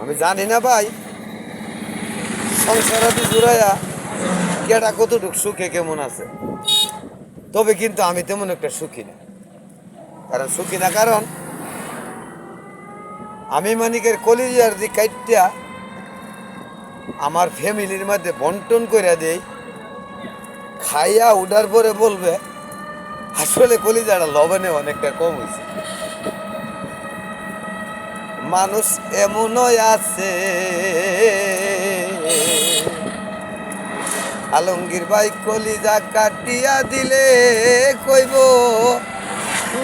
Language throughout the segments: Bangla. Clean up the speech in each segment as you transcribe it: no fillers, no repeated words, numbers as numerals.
আমি জানি না ভাই, সংসারাদি জুড়াইয়া কেটা কতটুকু সুখে কেমন আছে। তবে কিন্তু আমি তেমন একটা সুখী না। কারণ আমি মানিকের কলিজার দি কাইটিয়া আমার ফ্যামিলির মধ্যে বন্টন করে দেই, খাইয়া উঠার পরে বলবে আসলে কলিজাটা লবণে অনেকটা কম হয়েছে। মানুষ এমনই আছে, আলমগীর ভাই কলিজা কাটিয়া দিলে কইব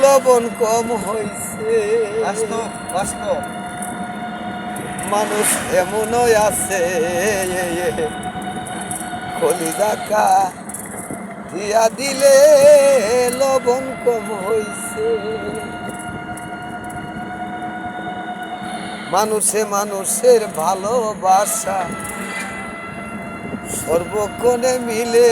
লবণ কম হইছে। মানুষ এমনই আছে, কলিজা কাটিয়া দিলে লবণ কম হইছে। মানুষের ভালোবাসা সর্বক্ষণে মিলে,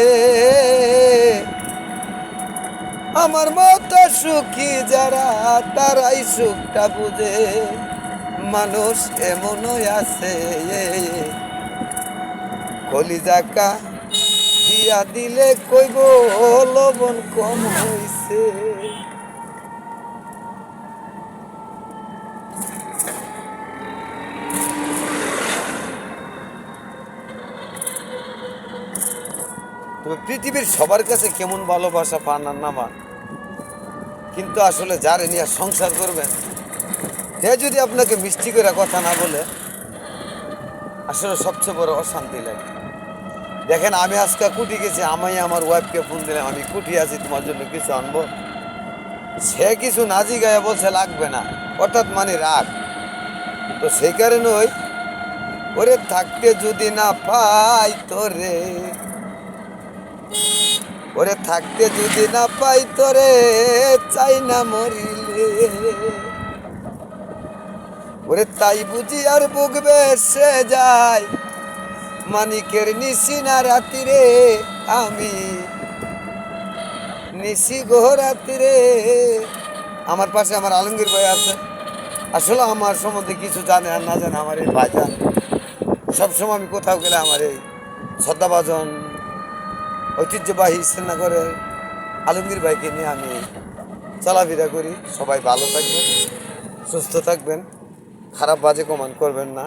আমার মতো সুখী যারা তারাই সুখটা বুঝে। মানুষ এমনই আছে, কলিজা কাটিয়া দিলে কইব লবণ কম হইছে। তবে পৃথিবীর সবার কাছে কেমন ভালোবাসা পান আর না পান, কিন্তু আসলে যারে নিয়ে সংসার করবেন সে যদি আপনাকে মিষ্টি করে কথা না বলে, আসলে সবচেয়ে বড় অশান্তি লাগে। দেখেন, আমি আজকে কুটি গেছি, আমি আমার ওয়াইফকে ফোন দিলাম আমি কুটি আছি, তোমার জন্য কিছু আনবো। সে কিছু নাজি গায়ে বলছে লাগবে না, অর্থাৎ মানে রাগ। তো সেই কারণে ওরে থাকতে যদি না পাই তোরে, ওরে থাকতে যদি না পাই তোরে চাই না মরিলে, ওরে তাই বুঝি আর বুকবে সে যায় মানিকের নিশি না রাতিরে, আমি নিশি গো রাতিরে। আমার পাশে আমার আলমগীর ভাই আছে, আসলে আমার সম্বন্ধে কিছু জানে আর না জানে আমার এই ভাইজান। সবসময় আমি কোথাও গেলে আমার এই শ্রদ্ধাভাজন ঐতিহ্যবাহী শ্রীনগরের আলমগীর ভাইকে নিয়ে আমি চলাফেরা করি। সবাই ভালো থাকবেন, সুস্থ থাকবেন, খারাপ বাজে কমেন্ট করবেন না।